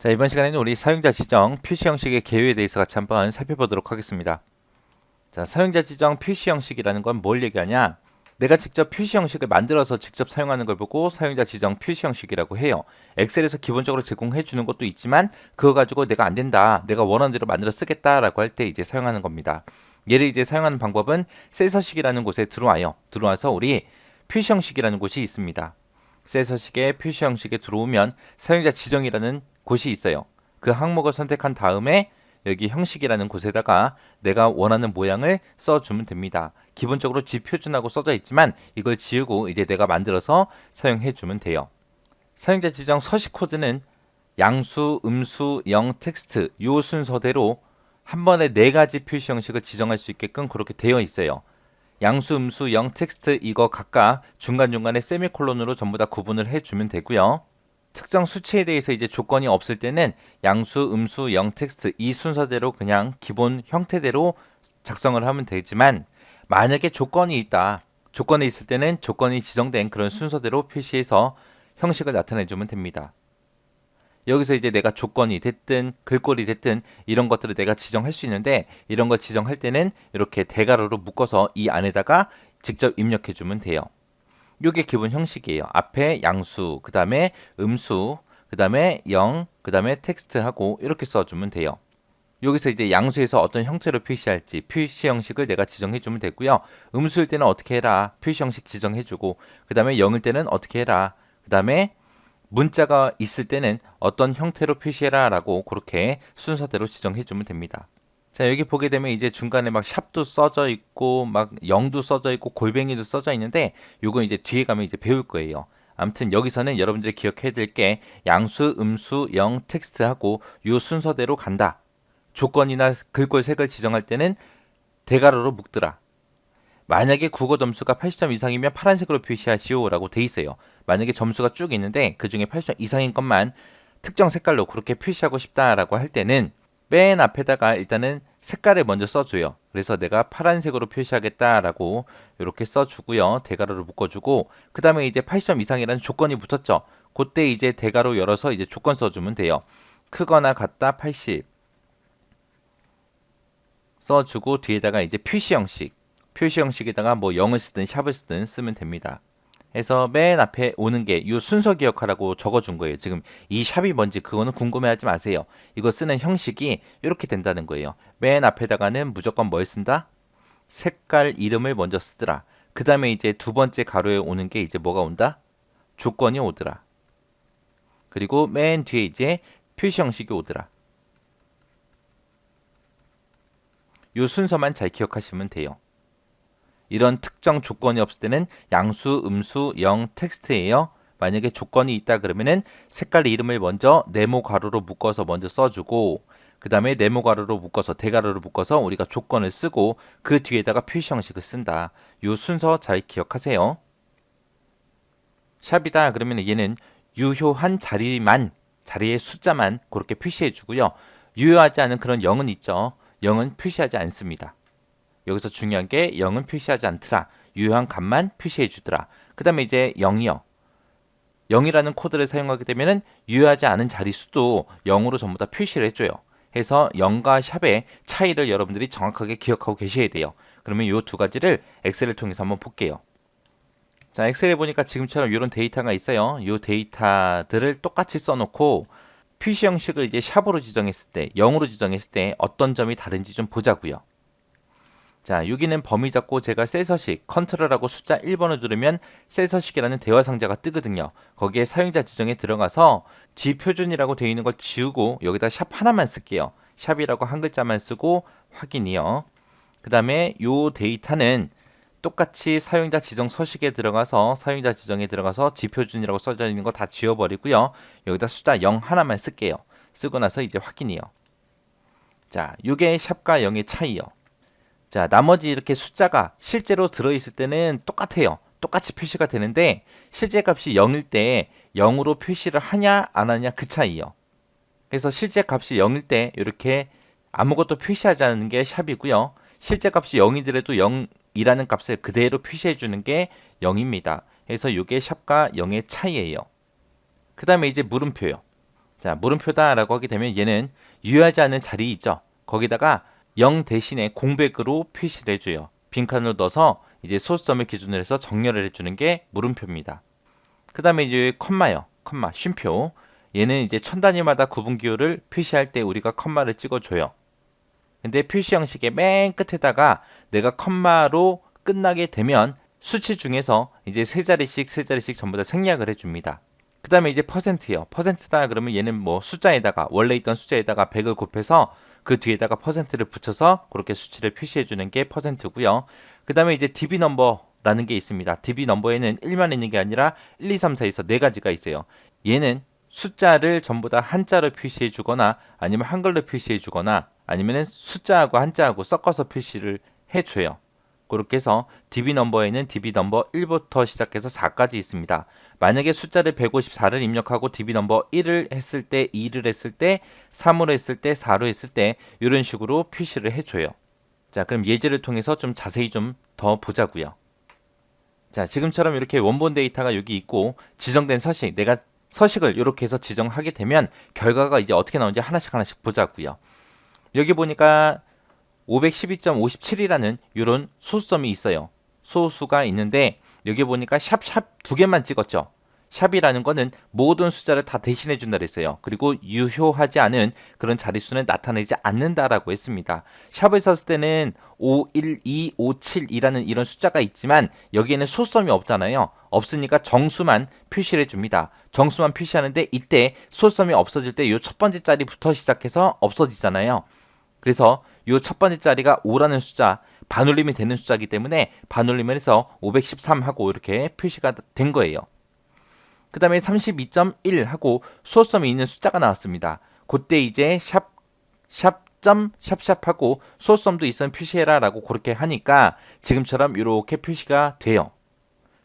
자, 이번 시간에는 우리 사용자 지정 표시 형식의 개요에 대해서 같이 한번 살펴보도록 하겠습니다. 자, 사용자 지정 표시 형식이라는 건 뭘 얘기하냐? 내가 직접 표시 형식을 만들어서 직접 사용하는 걸 보고 사용자 지정 표시 형식이라고 해요. 엑셀에서 기본적으로 제공해 주는 것도 있지만 그거 가지고 내가 안 된다, 내가 원하는 대로 만들어 쓰겠다라고 할 때 이제 사용하는 겁니다. 얘를 이제 사용하는 방법은 셀서식이라는 곳에 들어와서 우리 표시 형식이라는 곳이 있습니다. 셀서식의 표시 형식에 들어오면 사용자 지정이라는 곳이 있어요. 그 항목을 선택한 다음에 여기 형식이라는 곳에다가 내가 원하는 모양을 써주면 됩니다. 기본적으로 지표준하고 써져 있지만 이걸 지우고 이제 내가 만들어서 사용해 주면 돼요. 사용자 지정 서식 코드는 양수, 음수, 영, 텍스트 요 순서대로 한 번에 4가지 표시 형식을 지정할 수 있게끔 그렇게 되어 있어요. 양수, 음수, 영, 텍스트 이거 각각 중간중간에 세미콜론으로 전부 다 구분을 해주면 되고요. 특정 수치에 대해서 이제 조건이 없을 때는 양수, 음수, 영, 텍스트 이 순서대로 그냥 기본 형태대로 작성을 하면 되지만 만약에 조건이 있다. 조건이 있을 때는 조건이 지정된 그런 순서대로 표시해서 형식을 나타내 주면 됩니다. 여기서 이제 내가 조건이 됐든 글꼴이 됐든 이런 것들을 내가 지정할 수 있는데 이런 걸 지정할 때는 이렇게 대괄호로 묶어서 이 안에다가 직접 입력해 주면 돼요. 이게 기본 형식이에요. 앞에 양수, 그 다음에 음수, 그 다음에 영, 그 다음에 텍스트하고 이렇게 써주면 돼요. 여기서 이제 양수에서 어떤 형태로 표시할지 표시 형식을 내가 지정해 주면 되고요. 음수일 때는 어떻게 해라 표시 형식 지정해 주고 그 다음에 영일 때는 어떻게 해라 그 다음에 문자가 있을 때는 어떤 형태로 표시해라 라고 그렇게 순서대로 지정해 주면 됩니다. 자, 여기 보게 되면 이제 중간에 막 샵도 써져 있고 막 0도 써져 있고 골뱅이도 써져 있는데 요건 이제 뒤에 가면 이제 배울 거예요. 아무튼 여기서는 여러분들이 기억해야 될 게 양수, 음수, 영, 텍스트하고 요 순서대로 간다. 조건이나 글꼴 색을 지정할 때는 대괄호로 묶더라. 만약에 국어 점수가 80점 이상이면 파란색으로 표시하시오라고 돼 있어요. 만약에 점수가 쭉 있는데 그 중에 80점 이상인 것만 특정 색깔로 그렇게 표시하고 싶다라고 할 때는 맨 앞에다가 일단은 색깔을 먼저 써줘요. 그래서 내가 파란색으로 표시하겠다라고 이렇게 써주고요. 대괄호를 묶어주고 그 다음에 이제 80점 이상이라는 조건이 붙었죠. 그때 이제 대괄호 열어서 이제 조건 써주면 돼요. 크거나 같다 80 써주고 뒤에다가 이제 표시 형식에다가 뭐 0을 쓰든 샵을 쓰든 쓰면 됩니다. 해서 맨 앞에 오는 게 이 순서 기억하라고 적어준 거예요. 지금 이 샵이 뭔지 그거는 궁금해하지 마세요. 이거 쓰는 형식이 이렇게 된다는 거예요. 맨 앞에다가는 무조건 뭘 쓴다? 색깔 이름을 먼저 쓰더라. 그 다음에 이제 두 번째 가로에 오는 게 이제 뭐가 온다? 조건이 오더라. 그리고 맨 뒤에 이제 표시 형식이 오더라. 이 순서만 잘 기억하시면 돼요. 이런 특정 조건이 없을 때는 양수, 음수, 영, 텍스트예요. 만약에 조건이 있다 그러면은 색깔 이름을 먼저 네모 가로로 묶어서 먼저 써주고 그 다음에 네모 가로로 묶어서 대가로로 묶어서 우리가 조건을 쓰고 그 뒤에다가 표시 형식을 쓴다. 이 순서 잘 기억하세요. 샵이다 그러면 얘는 유효한 자리의 숫자만 그렇게 표시해 주고요. 유효하지 않은 그런 0은 있죠. 0은 표시하지 않습니다. 여기서 중요한 게 0은 표시하지 않더라. 유효한 값만 표시해 주더라. 그 다음에 이제 0이요. 0이라는 코드를 사용하게 되면 유효하지 않은 자릿수도 0으로 전부 다 표시를 해줘요. 해서 0과 샵의 차이를 여러분들이 정확하게 기억하고 계셔야 돼요. 그러면 이 두 가지를 엑셀을 통해서 한번 볼게요. 자, 엑셀에 보니까 지금처럼 이런 데이터가 있어요. 이 데이터들을 똑같이 써놓고 표시 형식을 이제 샵으로 지정했을 때, 0으로 지정했을 때 어떤 점이 다른지 좀 보자고요. 자, 여기는 범위 잡고 제가 셀서식 컨트롤하고 숫자 1번을 누르면 셀서식이라는 대화 상자가 뜨거든요. 거기에 사용자 지정에 들어가서 G표준이라고 되어 있는 걸 지우고 여기다 샵 하나만 쓸게요. 샵이라고 한 글자만 쓰고 확인이요. 그 다음에 요 데이터는 똑같이 사용자 지정 서식에 들어가서 사용자 지정에 들어가서 G표준이라고 써져 있는 거 다 지워버리고요. 여기다 숫자 0 하나만 쓸게요. 쓰고 나서 이제 확인이요. 자, 요게 샵과 0의 차이요. 자, 나머지 이렇게 숫자가 실제로 들어있을 때는 똑같아요. 똑같이 표시가 되는데 실제 값이 0일 때 0으로 표시를 하냐 안 하냐 그 차이요. 그래서 실제 값이 0일 때 이렇게 아무것도 표시하지 않는 게 샵이고요. 실제 값이 0이더라도 0이라는 값을 그대로 표시해 주는 게 0입니다. 그래서 이게 샵과 0의 차이예요. 그 다음에 이제 물음표요. 자, 물음표다라고 하게 되면 얘는 유효하지 않은 자리 있죠. 거기다가 0 대신에 공백으로 표시를 해줘요. 빈칸을 넣어서 이제 소수점을 기준으로 해서 정렬을 해주는 게 물음표입니다. 그 다음에 이제 컴마요. 컴마, 쉼표. 얘는 이제 천 단위마다 구분 기호를 표시할 때 우리가 컴마를 찍어줘요. 근데 표시 형식의 맨 끝에다가 내가 컴마로 끝나게 되면 수치 중에서 이제 세 자리씩 전부 다 생략을 해줍니다. 그 다음에 이제 퍼센트요. 퍼센트다 그러면 얘는 뭐 숫자에다가 원래 있던 숫자에다가 100을 곱해서 그 뒤에다가 퍼센트를 붙여서 그렇게 수치를 표시해 주는 게 퍼센트고요. 그 다음에 이제 DB 넘버라는 게 있습니다. DB 넘버에는 1만 있는 게 아니라 1, 2, 3, 4에서 네 가지가 있어요. 얘는 숫자를 전부 다 한자로 표시해 주거나 아니면 한글로 표시해 주거나 아니면 숫자하고 한자하고 섞어서 표시를 해줘요. 그렇게 해서 DB 넘버에는 DB 넘버 1부터 시작해서 4까지 있습니다. 만약에 숫자를 154를 입력하고 DB 넘버 1을 했을 때, 2를 했을 때, 3으로 했을 때, 4로 했을 때 이런 식으로 표시를 해줘요. 자, 그럼 예제를 통해서 좀 자세히 좀 더 보자고요. 자, 지금처럼 이렇게 원본 데이터가 여기 있고 지정된 서식, 내가 서식을 이렇게 해서 지정하게 되면 결과가 이제 어떻게 나오는지 하나씩 보자고요. 여기 보니까 512.57이라는 이런 소수점이 있어요. 소수가 있는데 여기 보니까 샵 두 개만 찍었죠. 샵이라는 거는 모든 숫자를 다 대신해 준다 그랬어요. 그리고 유효하지 않은 그런 자릿수는 나타내지 않는다라고 했습니다. 샵을 썼을 때는 512, 572라는 이런 숫자가 있지만 여기에는 소수점이 없잖아요. 없으니까 정수만 표시를 해줍니다. 정수만 표시하는데 이때 소수점이 없어질 때 이 첫 번째 자리부터 시작해서 없어지잖아요. 그래서 이 첫 번째 자리가 5라는 숫자, 반올림이 되는 숫자이기 때문에 반올림을 해서 513하고 이렇게 표시가 된 거예요. 그 다음에 32.1 하고 소수점이 있는 숫자가 나왔습니다. 그때 이제 샵하고 소수점도 있으면 표시해라 라고 그렇게 하니까 지금처럼 이렇게 표시가 돼요.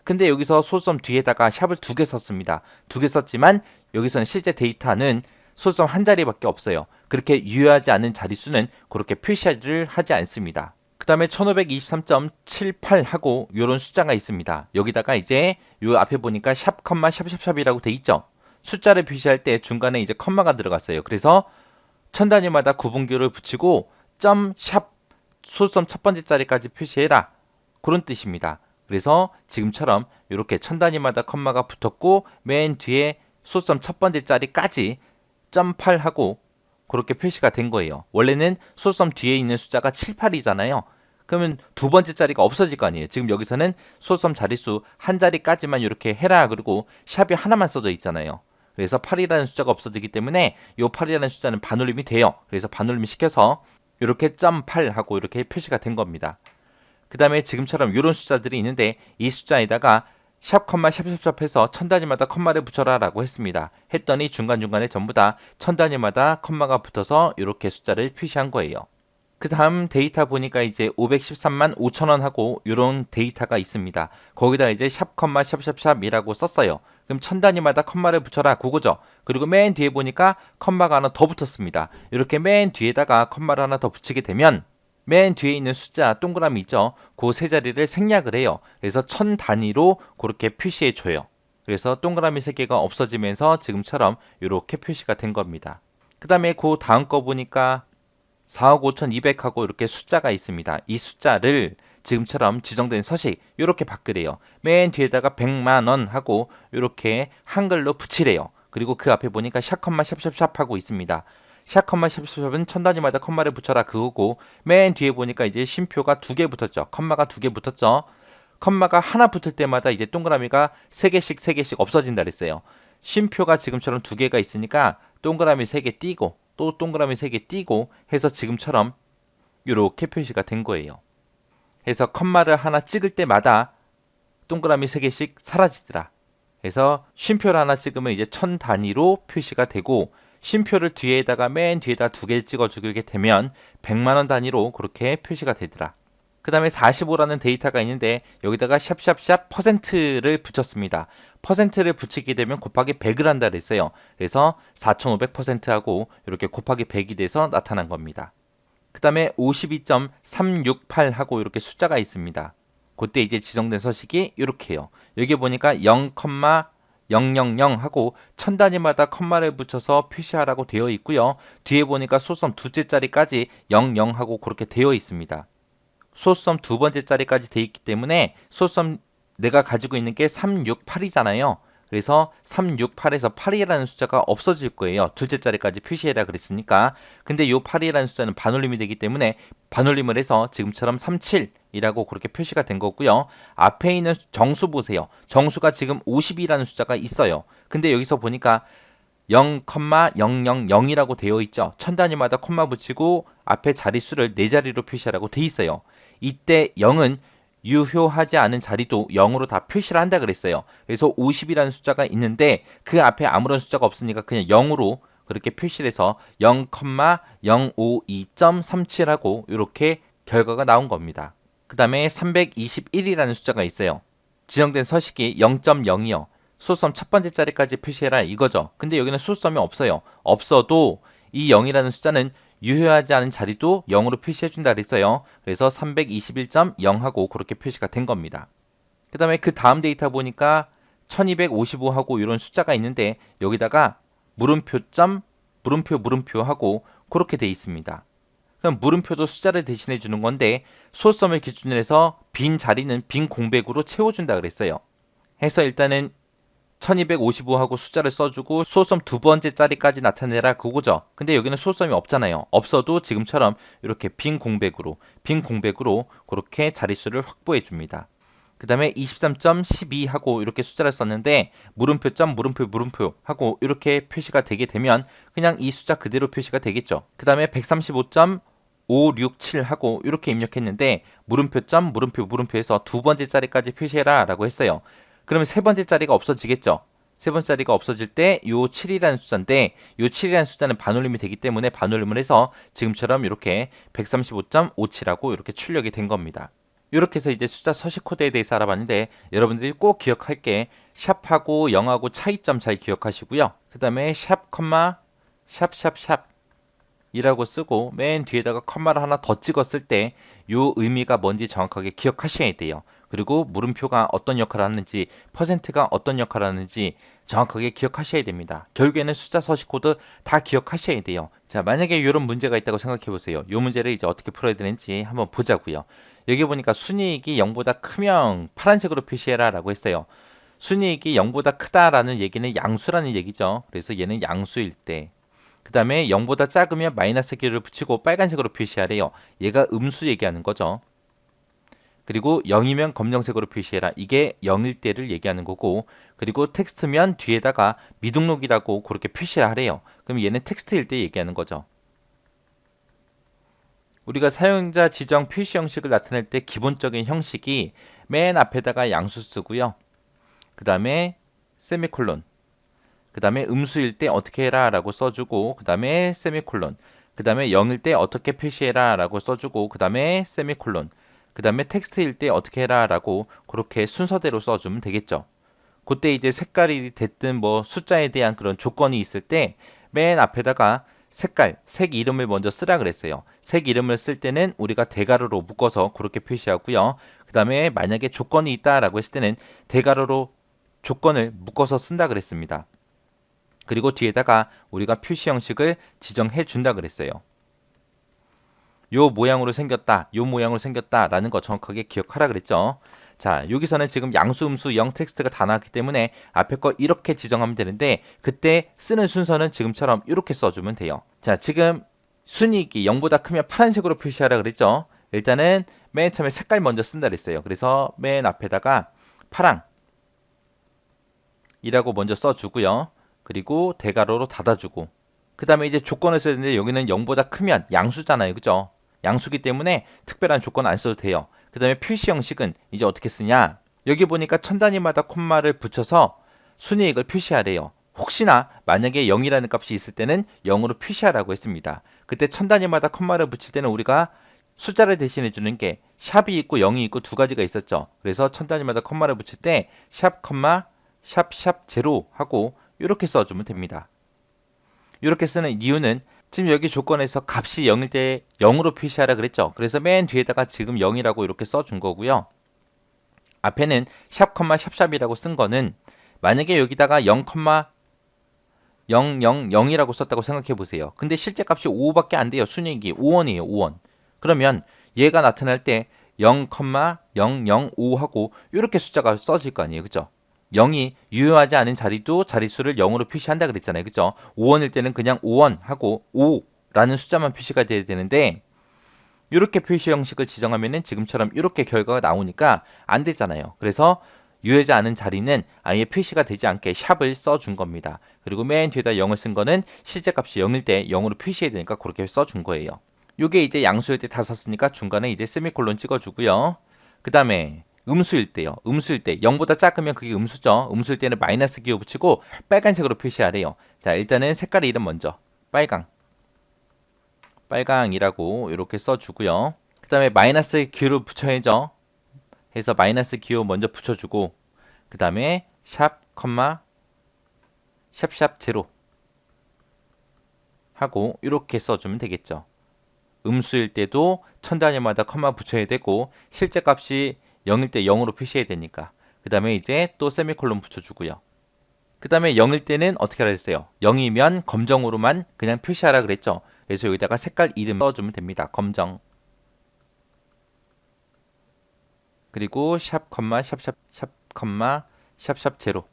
근데 여기서 소수점 뒤에다가 샵을 두 개 썼습니다. 두 개 썼지만 여기서는 실제 데이터는 소수점 한 자리밖에 없어요. 그렇게 유효하지 않은 자릿수는 그렇게 표시를 하지 않습니다. 그 다음에 1523.78 하고 이런 숫자가 있습니다. 여기다가 이제 요 앞에 보니까 샵, 컴마, 샵이라고 돼 있죠. 숫자를 표시할 때 중간에 이제 컴마가 들어갔어요. 그래서 천 단위마다 구분기호를 붙이고 점, 샵, 소수점 첫 번째 자리까지 표시해라. 그런 뜻입니다. 그래서 지금처럼 이렇게 천 단위마다 컴마가 붙었고 맨 뒤에 소수점 첫 번째 자리까지 점 8하고 그렇게 표시가 된 거예요. 원래는 소수점 뒤에 있는 숫자가 7, 8이잖아요. 그러면 두 번째 자리가 없어질 거 아니에요. 지금 여기서는 소수점 자릿수 한 자리까지만 이렇게 해라 그리고 샵이 하나만 써져 있잖아요. 그래서 8이라는 숫자가 없어지기 때문에 이 8이라는 숫자는 반올림이 돼요. 그래서 반올림 시켜서 이렇게 점 8 하고 이렇게 표시가 된 겁니다. 그 다음에 지금처럼 이런 숫자들이 있는데 이 숫자에다가 샵, 컴마, 샵 해서 천 단위마다 컴마를 붙여라 라고 했습니다. 했더니 중간중간에 전부 다 천 단위마다 컴마가 붙어서 이렇게 숫자를 표시한 거예요. 그 다음 데이터 보니까 이제 513만 5천원 하고 이런 데이터가 있습니다. 거기다 이제 샵, 컴마, 샵이라고 썼어요. 그럼 천 단위마다 컴마를 붙여라 그거죠. 그리고 맨 뒤에 보니까 컴마가 하나 더 붙었습니다. 이렇게 맨 뒤에다가 컴마를 하나 더 붙이게 되면 맨 뒤에 있는 숫자 동그라미 있죠. 그 세 자리를 생략을 해요. 그래서 천 단위로 그렇게 표시해 줘요. 그래서 동그라미 세 개가 없어지면서 지금처럼 이렇게 표시가 된 겁니다. 그 다음에 그 다음 거 보니까 4억 5,200하고 이렇게 숫자가 있습니다. 이 숫자를 지금처럼 지정된 서식 이렇게 바꾸래요. 맨 뒤에다가 100만 원 하고 이렇게 한글로 붙이래요. 그리고 그 앞에 보니까 샵, 컴마, 샵 하고 있습니다. 샵, 컴마, 샵은 천 단위마다 컴마를 붙여라 그거고 맨 뒤에 보니까 이제 쉼표가 두 개 붙었죠. 컴마가 두 개 붙었죠. 컴마가 하나 붙을 때마다 이제 동그라미가 세 개씩 없어진다 그랬어요. 쉼표가 지금처럼 두 개가 있으니까 동그라미 세 개 띄고 또 동그라미 세 개 띄고 해서 지금처럼 이렇게 표시가 된 거예요. 해서 컴마를 하나 찍을 때마다 동그라미 세 개씩 사라지더라. 그래서 쉼표를 하나 찍으면 이제 천 단위로 표시가 되고 쉼표를 뒤에다가 맨 뒤에다 두 개 찍어주게 되면 100만 원 단위로 그렇게 표시가 되더라. 그 다음에 45라는 데이터가 있는데 여기다가 샵 퍼센트를 붙였습니다. 퍼센트를 붙이게 되면 곱하기 100을 한다 그랬어요. 그래서 4500%하고 이렇게 곱하기 100이 돼서 나타난 겁니다. 그 다음에 52.368 하고 이렇게 숫자가 있습니다. 그때 이제 지정된 서식이 이렇게요. 여기 보니까 0, 000 하고 천 단위마다 컴마를 붙여서 표시하라고 되어 있고요. 뒤에 보니까 소수점 두째 자리까지 00 하고 그렇게 되어 있습니다. 소수점 두 번째 자리까지 되어 있기 때문에 소수점 내가 가지고 있는 게 368이잖아요. 그래서 368에서 8이라는 숫자가 없어질 거예요. 둘째 자리까지 표시해라 그랬으니까. 근데 요 8이라는 숫자는 반올림이 되기 때문에 반올림을 해서 지금처럼 37이라고 그렇게 표시가 된 거고요. 앞에 있는 정수 보세요. 정수가 지금 50이라는 숫자가 있어요. 근데 여기서 보니까 0,000이라고 되어 있죠. 천 단위마다 콤마 붙이고 앞에 자릿수를 4자리로 표시하라고 되어 있어요. 이때 0은 유효하지 않은 자리도 0으로 다 표시를 한다 그랬어요. 그래서 50이라는 숫자가 있는데 그 앞에 아무런 숫자가 없으니까 그냥 0으로 그렇게 표시를 해서 0,052.37하고 이렇게 결과가 나온 겁니다. 그 다음에 321이라는 숫자가 있어요. 지정된 서식이 0.0이요. 소수점 첫 번째 자리까지 표시해라 이거죠. 근데 여기는 소수점이 없어요. 없어도 이 0이라는 숫자는 유효하지 않은 자리도 0으로 표시해준다 그랬어요. 그래서 321.0하고 그렇게 표시가 된 겁니다. 그 다음에 그 다음 데이터 보니까 1255하고 이런 숫자가 있는데 여기다가 물음표점 물음표 하고 그렇게 돼 있습니다. 그럼 물음표도 숫자를 대신해 주는 건데 소수점을 기준으로 해서 빈 자리는 빈 공백으로 채워준다 그랬어요. 해서 일단은 1255하고 숫자를 써주고 소수점 두 번째 자리까지 나타내라 그거죠. 근데 여기는 소수점이 없잖아요. 없어도 지금처럼 이렇게 빈 공백으로 그렇게 자릿수를 확보해 줍니다. 그 다음에 23.12 하고 이렇게 숫자를 썼는데 물음표 하고 이렇게 표시가 되게 되면 그냥 이 숫자 그대로 표시가 되겠죠. 그 다음에 135.567 하고 이렇게 입력했는데 물음표에서 두 번째 자리까지 표시해라 라고 했어요. 그러면 세 번째 자리가 없어지겠죠. 세 번째 자리가 없어질 때 요 7이라는 숫자인데 요 7이라는 숫자는 반올림이 되기 때문에 반올림을 해서 지금처럼 이렇게 135.57하고 이렇게 출력이 된 겁니다. 이렇게 해서 이제 숫자 서식 코드에 대해서 알아봤는데 여러분들이 꼭 기억할 게 샵하고 0하고 차이점 잘 기억하시고요. 그 다음에 샵, 샵 이라고 쓰고 맨 뒤에다가 컴마를 하나 더 찍었을 때 요 의미가 뭔지 정확하게 기억하셔야 돼요. 그리고 물음표가 어떤 역할을 하는지 퍼센트가 어떤 역할을 하는지 정확하게 기억하셔야 됩니다. 결국에는 숫자 서식 코드 다 기억하셔야 돼요. 자, 만약에 이런 문제가 있다고 생각해 보세요. 이 문제를 이제 어떻게 풀어야 되는지 한번 보자고요. 여기 보니까 순이익이 0보다 크면 파란색으로 표시해라 라고 했어요. 순이익이 0보다 크다라는 얘기는 양수라는 얘기죠. 그래서 얘는 양수일 때 그 다음에 0보다 작으면 마이너스 기호를 붙이고 빨간색으로 표시하래요. 얘가 음수 얘기하는 거죠. 그리고 0이면 검정색으로 표시해라. 이게 0일 때를 얘기하는 거고 그리고 텍스트면 뒤에다가 미등록이라고 그렇게 표시를 하래요. 그럼 얘는 텍스트일 때 얘기하는 거죠. 우리가 사용자 지정 표시 형식을 나타낼 때 기본적인 형식이 맨 앞에다가 양수 쓰고요. 그 다음에 세미콜론 그 다음에 음수일 때 어떻게 해라 라고 써주고 그 다음에 세미콜론 그 다음에 0일 때 어떻게 표시해라 라고 써주고 그 다음에 세미콜론 그 다음에 텍스트일 때 어떻게 해라 라고 그렇게 순서대로 써주면 되겠죠. 그때 이제 색깔이 됐든 뭐 숫자에 대한 그런 조건이 있을 때 맨 앞에다가 색 이름을 먼저 쓰라 그랬어요. 색 이름을 쓸 때는 우리가 대괄호로 묶어서 그렇게 표시하고요. 그 다음에 만약에 조건이 있다라고 했을 때는 대괄호로 조건을 묶어서 쓴다 그랬습니다. 그리고 뒤에다가 우리가 표시 형식을 지정해 준다 그랬어요. 요 모양으로 생겼다, 요 모양으로 생겼다라는 거 정확하게 기억하라 그랬죠. 자, 여기서는 지금 양수, 음수, 0 텍스트가 다 나왔기 때문에 앞에 거 이렇게 지정하면 되는데 그때 쓰는 순서는 지금처럼 이렇게 써주면 돼요. 자, 지금 순이익이 0보다 크면 파란색으로 표시하라 그랬죠. 일단은 맨 처음에 색깔 먼저 쓴다 그랬어요. 그래서 맨 앞에다가 파랑 이라고 먼저 써주고요. 그리고 대괄호로 닫아주고 그 다음에 이제 조건을 써야 되는데 여기는 0보다 크면 양수잖아요. 그죠? 양수기 때문에 특별한 조건 안 써도 돼요. 그 다음에 표시 형식은 이제 어떻게 쓰냐? 여기 보니까 천 단위마다 콤마를 붙여서 순이익을 표시하래요. 혹시나 만약에 0이라는 값이 있을 때는 0으로 표시하라고 했습니다. 그때 천 단위마다 콤마를 붙일 때는 우리가 숫자를 대신해 주는 게 샵이 있고 0이 있고 두 가지가 있었죠. 그래서 천 단위마다 콤마를 붙일 때 샵, 샵, 제로 하고 이렇게 써주면 됩니다. 이렇게 쓰는 이유는 지금 여기 조건에서 값이 0일 때 0으로 표시하라 그랬죠. 그래서 맨 뒤에다가 지금 0이라고 이렇게 써준 거고요. 앞에는 샵, 샵이라고 쓴 거는 만약에 여기다가 0,000이라고 썼다고 생각해 보세요. 근데 실제 값이 5밖에 안 돼요. 순이익이 5원이에요. 5원. 그러면 얘가 나타날 때 0,005하고 이렇게 숫자가 써질 거 아니에요. 그죠? 0이 유효하지 않은 자리도 자릿수를 0으로 표시한다 그랬잖아요. 그죠? 5원일 때는 그냥 5원 하고 5라는 숫자만 표시가 돼야 되는데 이렇게 표시 형식을 지정하면은 지금처럼 이렇게 결과가 나오니까 안 되잖아요. 그래서 유효하지 않은 자리는 아예 표시가 되지 않게 샵을 써준 겁니다. 그리고 맨 뒤에다 0을 쓴 거는 실제 값이 0일 때 0으로 표시해야 되니까 그렇게 써준 거예요. 요게 이제 양수일 때 다 썼으니까 중간에 이제 세미콜론 찍어주고요. 그 다음에 음수일 때요. 음수일 때 0보다 작으면 그게 음수죠. 음수일 때는 마이너스 기호 붙이고 빨간색으로 표시하래요. 자, 일단은 색깔 이름 먼저 빨강이라고 이렇게 써주고요. 그 다음에 마이너스 기호를 붙여야죠. 해서 마이너스 기호 먼저 붙여주고 그 다음에 샵, 샵샵 제로 하고 이렇게 써주면 되겠죠. 음수일 때도 천 단위마다 컴마 붙여야 되고 실제 값이 0일 때 0으로 표시해야 되니까 그 다음에 이제 또 세미콜론 붙여주고요. 그 다음에 0일 때는 어떻게 하라 했어요? 0이면 검정으로만 그냥 표시하라 그랬죠. 그래서 여기다가 색깔 이름 써주면 됩니다. 검정. 그리고 샵, 샵샵 제로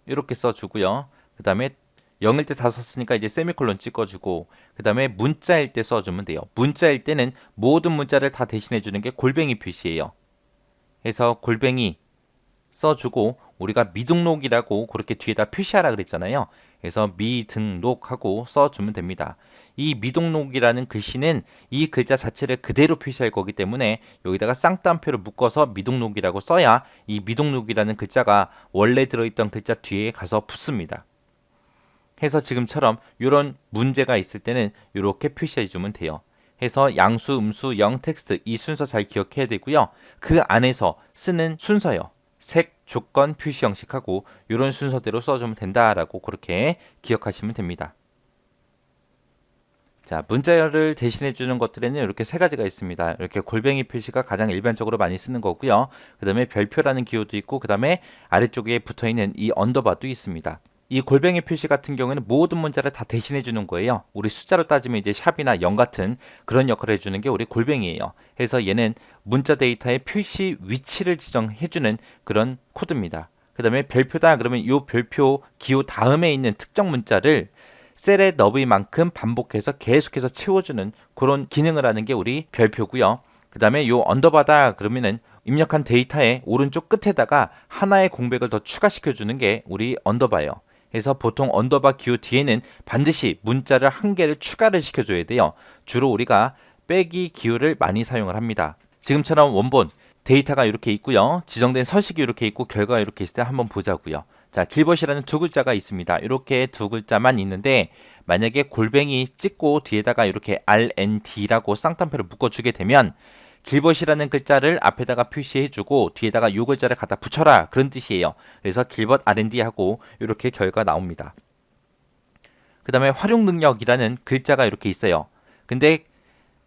이렇게 써주고요. 그 다음에 0일 때 다 썼으니까 이제 세미콜론 찍어주고 그 다음에 문자일 때 써주면 돼요. 문자일 때는 모든 문자를 다 대신해주는 게 골뱅이 표시예요. 해서 골뱅이 써주고 우리가 미등록이라고 그렇게 뒤에다 표시하라 그랬잖아요. 그래서 미등록하고 써주면 됩니다. 이 미등록이라는 글씨는 이 글자 자체를 그대로 표시할 거기 때문에 여기다가 쌍따옴표를 묶어서 미등록이라고 써야 이 미등록이라는 글자가 원래 들어있던 글자 뒤에 가서 붙습니다. 해서 지금처럼 이런 문제가 있을 때는 이렇게 표시해 주면 돼요. 해서 양수, 음수, 영, 텍스트 이 순서 잘 기억해야 되고요. 그 안에서 쓰는 순서요. 색, 조건, 표시 형식하고 이런 순서대로 써주면 된다라고 그렇게 기억하시면 됩니다. 자, 문자열을 대신해 주는 것들에는 이렇게 세 가지가 있습니다. 이렇게 골뱅이 표시가 가장 일반적으로 많이 쓰는 거고요. 그 다음에 별표라는 기호도 있고 그 다음에 아래쪽에 붙어있는 이 언더바도 있습니다. 이 골뱅이 표시 같은 경우에는 모든 문자를 다 대신해 주는 거예요. 우리 숫자로 따지면 이제 샵이나 0 같은 그런 역할을 해주는 게 우리 골뱅이에요. 그래서 얘는 문자 데이터의 표시 위치를 지정해 주는 그런 코드입니다. 그 다음에 별표다 그러면 이 별표 기호 다음에 있는 특정 문자를 셀의 너비만큼 반복해서 계속해서 채워주는 그런 기능을 하는 게 우리 별표고요. 그 다음에 이 언더바다 그러면은 입력한 데이터의 오른쪽 끝에다가 하나의 공백을 더 추가시켜주는 게 우리 언더바예요. 그래서 보통 언더바 기호 뒤에는 반드시 문자를 한 개를 추가를 시켜줘야 돼요. 주로 우리가 빼기 기호를 많이 사용을 합니다. 지금처럼 원본 데이터가 이렇게 있고요. 지정된 서식이 이렇게 있고 결과가 이렇게 있을 때 한번 보자고요. 자, 길벗이라는 두 글자가 있습니다. 이렇게 두 글자만 있는데 만약에 골뱅이 찍고 뒤에다가 이렇게 RND라고 쌍따옴표를 묶어주게 되면 길벗이라는 글자를 앞에다가 표시해주고 뒤에다가 이 글자를 갖다 붙여라 그런 뜻이에요. 그래서 길벗 R&D 하고 이렇게 결과가 나옵니다. 그 다음에 활용 능력이라는 글자가 이렇게 있어요. 근데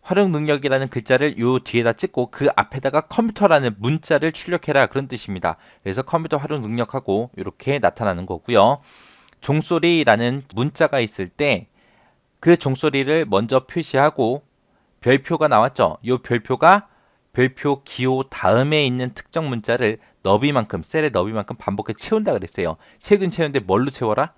활용 능력이라는 글자를 요 뒤에다 찍고 그 앞에다가 컴퓨터라는 문자를 출력해라 그런 뜻입니다. 그래서 컴퓨터 활용 능력하고 이렇게 나타나는 거고요. 종소리라는 문자가 있을 때 그 종소리를 먼저 표시하고 별표가 나왔죠. 이 별표가 별표 기호 다음에 있는 특정 문자를 너비만큼 셀의 너비만큼 반복해 채운다 그랬어요. 책은 채우는데 뭘로 채워라?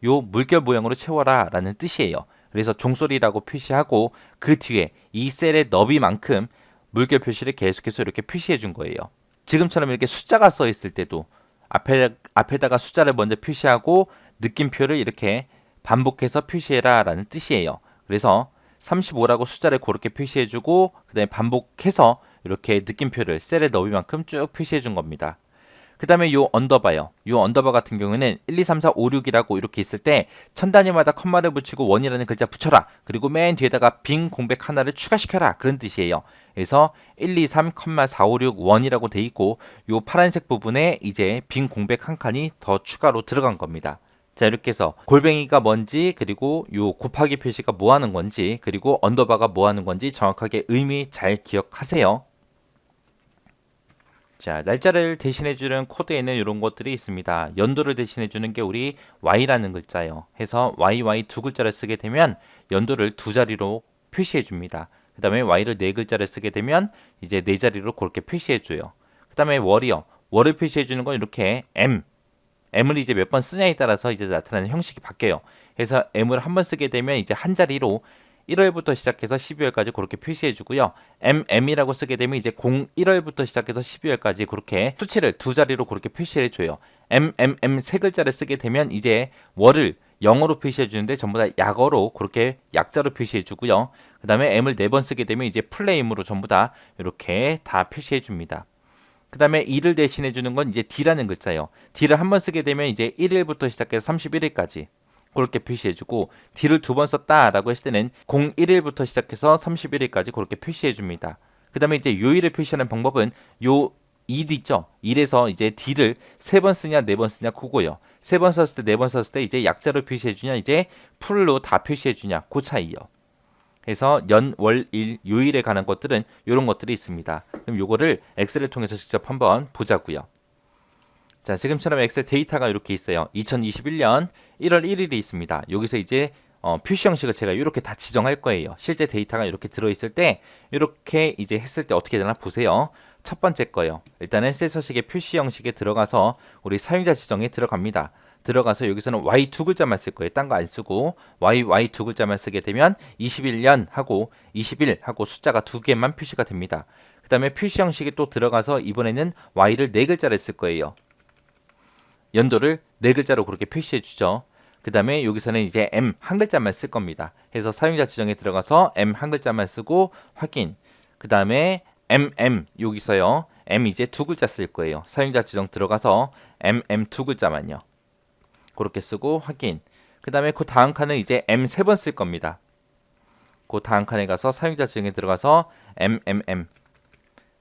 요 물결 모양으로 채워라 라는 뜻이에요. 그래서 종소리라고 표시하고 그 뒤에 이 셀의 너비만큼 물결 표시를 계속해서 이렇게 표시해 준 거예요. 지금처럼 이렇게 숫자가 써 있을 때도 앞에다가 숫자를 먼저 표시하고 느낌표를 이렇게 반복해서 표시해라 라는 뜻이에요. 그래서 35라고 숫자를 그렇게 표시해주고 그 다음에 반복해서 이렇게 느낌표를 셀의 너비만큼 쭉 표시해준 겁니다. 그 다음에 요 언더바요. 요 언더바 같은 경우에는 1, 2, 3, 4, 5, 6이라고 이렇게 있을 때 천 단위마다 컴마를 붙이고 원이라는 글자 붙여라. 그리고 맨 뒤에다가 빈 공백 하나를 추가시켜라. 그런 뜻이에요. 그래서 1, 2, 3, 4, 5, 6, 원이라고 돼 있고 요 파란색 부분에 이제 빈 공백 한 칸이 더 추가로 들어간 겁니다. 자, 이렇게 해서 골뱅이가 뭔지 그리고 요 곱하기 표시가 뭐 하는 건지 그리고 언더바가 뭐 하는 건지 정확하게 의미 잘 기억하세요. 자, 날짜를 대신해주는 코드에는 이런 것들이 있습니다. 연도를 대신해주는 게 우리 Y라는 글자예요. 해서 YY 두 글자를 쓰게 되면 연도를 두 자리로 표시해 줍니다. 그 다음에 Y를 네 글자를 쓰게 되면 이제 네 자리로 그렇게 표시해 줘요. 그 다음에 월이요. 월을 표시해 주는 건 이렇게 M을 이제 몇 번 쓰냐에 따라서 이제 나타나는 형식이 바뀌어요. 그래서 M을 한 번 쓰게 되면 이제 한 자리로 1월부터 시작해서 12월까지 그렇게 표시해 주고요. MM이라고 쓰게 되면 이제 01월부터 시작해서 12월까지 그렇게 수치를 두 자리로 그렇게 표시해 줘요. MMM 세 글자를 쓰게 되면 이제 월을 영어로 표시해 주는데 전부 다 약어로 그렇게 약자로 표시해 주고요. 그 다음에 M을 네 번 쓰게 되면 이제 플레임으로 전부 다 이렇게 다 표시해 줍니다. 그 다음에 2를 대신해 주는 건 이제 D라는 글자예요. D를 한 번 쓰게 되면 이제 1일부터 시작해서 31일까지 그렇게 표시해주고 D를 두 번 썼다라고 했을 때는 01일부터 시작해서 31일까지 그렇게 표시해줍니다. 그 다음에 이제 요일을 표시하는 방법은 요 일 있죠. 일에서 이제 D를 세 번 쓰냐 네 번 쓰냐 그거요. 세 번 썼을 때 네 번 썼을 때 이제 약자로 표시해주냐 이제 풀로 다 표시해주냐 그 차이요. 그래서 연, 월, 일, 요일에 관한 것들은 이런 것들이 있습니다. 그럼 요거를 엑셀을 통해서 직접 한번 보자고요. 자, 지금처럼 엑셀 데이터가 이렇게 있어요. 2021년 1월 1일이 있습니다. 여기서 이제 표시 형식을 제가 이렇게 다 지정할 거예요. 실제 데이터가 이렇게 들어있을 때 이렇게 이제 했을 때 어떻게 되나 보세요. 첫 번째 거요. 일단은 셀서식의 표시 형식에 들어가서 우리 사용자 지정에 들어갑니다. 들어가서 여기서는 Y 두 글자만 쓸 거예요. 딴 거 안 쓰고 Y 두 글자만 쓰게 되면 21년 하고 20일 하고 숫자가 두 개만 표시가 됩니다. 그 다음에 표시 형식에 또 들어가서 이번에는 Y를 네 글자를 쓸 거예요. 연도를 네 글자로 그렇게 표시해 주죠. 그 다음에 여기서는 이제 M 한 글자만 쓸 겁니다. 해서 사용자 지정에 들어가서 M 한 글자만 쓰고 확인. 그 다음에 MM 여기서요. M 이제 두 글자 쓸 거예요. 사용자 지정 들어가서 MM 두 글자만요. 그렇게 쓰고 확인. 그 다음에 그 다음 칸은 이제 M 세 번 쓸 겁니다. 그 다음 칸에 가서 사용자 지정에 들어가서 MMM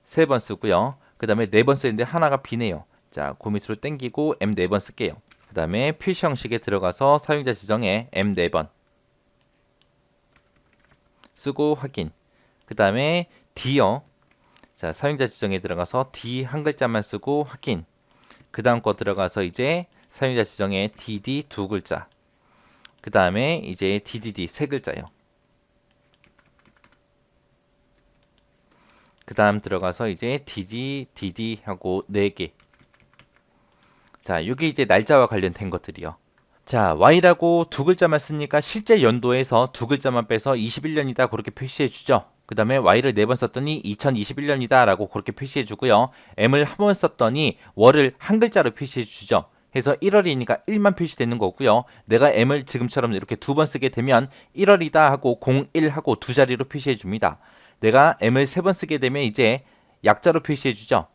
세 번 쓰고요. 그 다음에 네 번 쓰는데 하나가 비네요. 자, 그 밑으로 당기고 M 4번 쓸게요. 그 다음에 표시 형식에 들어가서 사용자 지정에 M 4번 쓰고 확인. 그 다음에 D요. 자, 사용자 지정에 들어가서 D 한 글자만 쓰고 확인. 그 다음 거 들어가서 이제 사용자 지정에 DD 두 글자. 그 다음에 이제 DDD 세 글자요. 그 다음 들어가서 이제 DD 하고 4개. 자, 이게 이제 날짜와 관련된 것들이요. 자, Y라고 두 글자만 쓰니까 실제 연도에서 두 글자만 빼서 21년이다 그렇게 표시해 주죠. 그 다음에 Y를 네 번 썼더니 2021년이다 라고 그렇게 표시해 주고요. M을 한 번 썼더니 월을 한 글자로 표시해 주죠. 해서 1월이니까 1만 표시되는 거고요. 내가 M을 지금처럼 이렇게 두 번 쓰게 되면 1월이다 하고 01 하고 두 자리로 표시해 줍니다. 내가 M을 세 번 쓰게 되면 이제 약자로 표시해 주죠.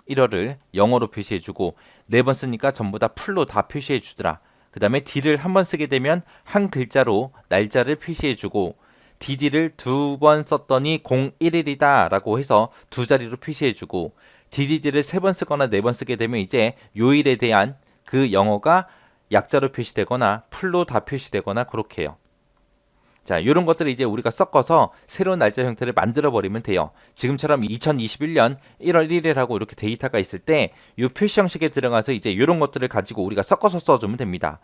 1월을 영어로 표시해 주고 네 번 쓰니까 전부 다 풀로 다 표시해 주더라. 그 다음에 D를 한 번 쓰게 되면 한 글자로 날짜를 표시해 주고 DD를 두 번 썼더니 01일이다 라고 해서 두 자리로 표시해 주고 DDD를 세 번 쓰거나 네 번 쓰게 되면 이제 요일에 대한 그 영어가 약자로 표시되거나 풀로 다 표시되거나 그렇게 해요. 자, 이런 것들을 이제 우리가 섞어서 새로운 날짜 형태를 만들어 버리면 돼요. 지금처럼 2021년 1월 1일하고 이렇게 데이터가 있을 때 이 표시 형식에 들어가서 이제 이런 것들을 가지고 우리가 섞어서 써주면 됩니다.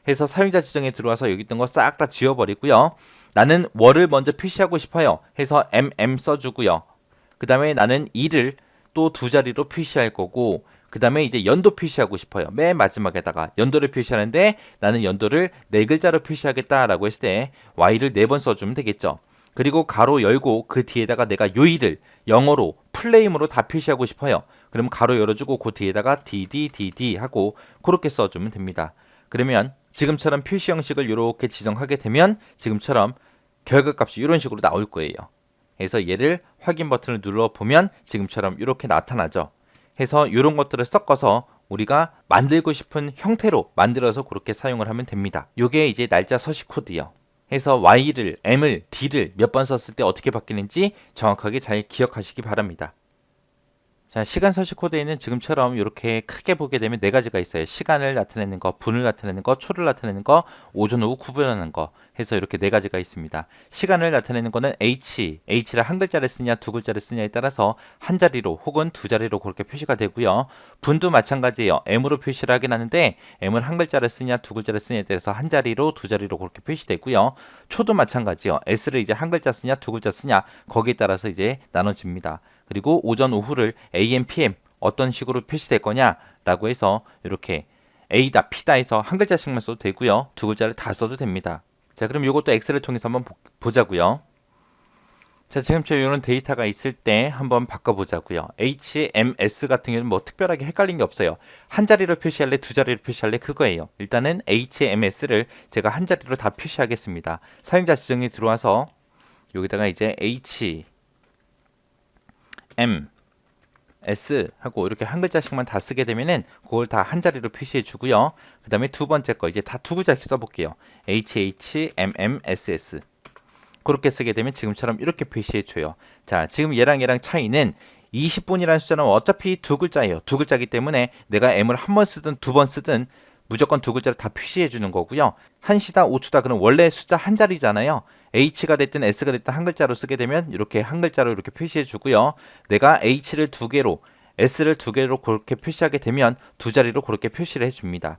해서 사용자 지정에 들어와서 여기 있던 거 싹 다 지워버리고요. 나는 월을 먼저 표시하고 싶어요. 해서 MM 써주고요. 그 다음에 나는 일을 또 두 자리로 표시할 거고 그 다음에 이제 연도 표시하고 싶어요. 맨 마지막에다가 연도를 표시하는데 나는 연도를 네 글자로 표시하겠다라고 했을 때 Y를 네 번 써주면 되겠죠. 그리고 가로 열고 그 뒤에다가 내가 요일을 영어로 플레임으로 다 표시하고 싶어요. 그럼 가로 열어주고 그 뒤에다가 DD 하고 그렇게 써주면 됩니다. 그러면 지금처럼 표시 형식을 이렇게 지정하게 되면 지금처럼 결과값이 이런 식으로 나올 거예요. 그래서 얘를 확인 버튼을 눌러보면 지금처럼 이렇게 나타나죠. 해서 이런 것들을 섞어서 우리가 만들고 싶은 형태로 만들어서 그렇게 사용을 하면 됩니다. 이게 이제 날짜 서식 코드요. 해서 Y를, M을, D를 몇 번 썼을 때 어떻게 바뀌는지 정확하게 잘 기억하시기 바랍니다. 자, 시간 서식 코드에는 지금처럼 이렇게 크게 보게 되면 네 가지가 있어요. 시간을 나타내는 거, 분을 나타내는 거, 초를 나타내는 거, 오전, 오후 구분하는 거 해서 이렇게 네 가지가 있습니다. 시간을 나타내는 거는 H를 한 글자를 쓰냐 두 글자를 쓰냐에 따라서 한 자리로 혹은 두 자리로 그렇게 표시가 되고요. 분도 마찬가지예요. M으로 표시를 하긴 하는데 M을 한 글자를 쓰냐 두 글자를 쓰냐에 따라서 한 자리로 두 자리로 그렇게 표시되고요. 초도 마찬가지요. S를 이제 한 글자 쓰냐 두 글자 쓰냐 거기에 따라서 이제 나눠집니다. 그리고 오전, 오후를 AM, PM 어떤 식으로 표시될 거냐라고 해서 이렇게 A다, P다 해서 한 글자씩만 써도 되고요. 두 글자를 다 써도 됩니다. 자, 그럼 이것도 엑셀을 통해서 한번 보자고요. 자, 지금처럼 이런 데이터가 있을 때 한번 바꿔보자고요. HMS 같은 경우는 뭐 특별하게 헷갈린 게 없어요. 한 자리로 표시할래, 두 자리로 표시할래 그거예요. 일단은 HMS를 제가 한 자리로 다 표시하겠습니다. 사용자 지정에 들어와서 여기다가 이제 S 하고 이렇게 한 글자씩만 다 쓰게 되면은 그걸 다 한 자리로 표시해 주고요. 그 다음에 두 번째 거 이제 다 두 글자씩 써볼게요. HHMMSS 그렇게 쓰게 되면 지금처럼 이렇게 표시해 줘요. 자, 지금 얘랑 차이는 20분이라는 숫자는 어차피 두 글자예요. 두 글자이기 때문에 내가 M을 한 번 쓰든 두 번 쓰든 무조건 두 글자를 다 표시해 주는 거고요. 1시다 5초다 그럼 원래 숫자 한 자리잖아요. H가 됐든 S가 됐든 한 글자로 쓰게 되면 이렇게 한 글자로 이렇게 표시해 주고요. 내가 H를 두 개로 S를 두 개로 그렇게 표시하게 되면 두 자리로 그렇게 표시를 해 줍니다.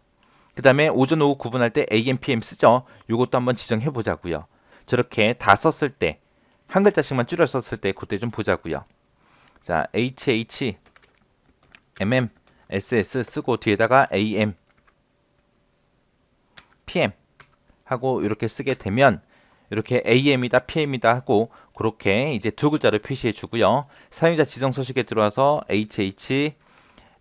그 다음에 오전 오후 구분할 때 AM, PM 쓰죠. 이것도 한번 지정해 보자고요. 저렇게 다 썼을 때 한 글자씩만 줄여 썼을 때 그때 좀 보자고요. 자, HH, MM, SS 쓰고 뒤에다가 AM, PM 하고 이렇게 쓰게 되면 이렇게 AM이다 PM이다 하고 그렇게 이제 두 글자를 표시해 주고요. 사용자 지정 서식에 들어와서 HH,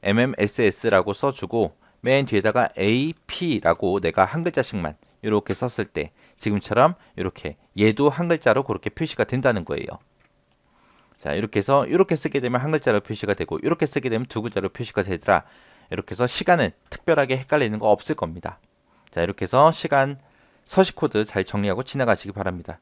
MMSS라고 써주고 맨 뒤에다가 AP라고 내가 한 글자씩만 이렇게 썼을 때 지금처럼 이렇게 얘도 한 글자로 그렇게 표시가 된다는 거예요. 자, 이렇게 해서 이렇게 쓰게 되면 한 글자로 표시가 되고 이렇게 쓰게 되면 두 글자로 표시가 되더라. 이렇게 해서 시간은 특별하게 헷갈리는 거 없을 겁니다. 자, 이렇게 해서 시간 서식 코드 잘 정리하고 지나가시기 바랍니다.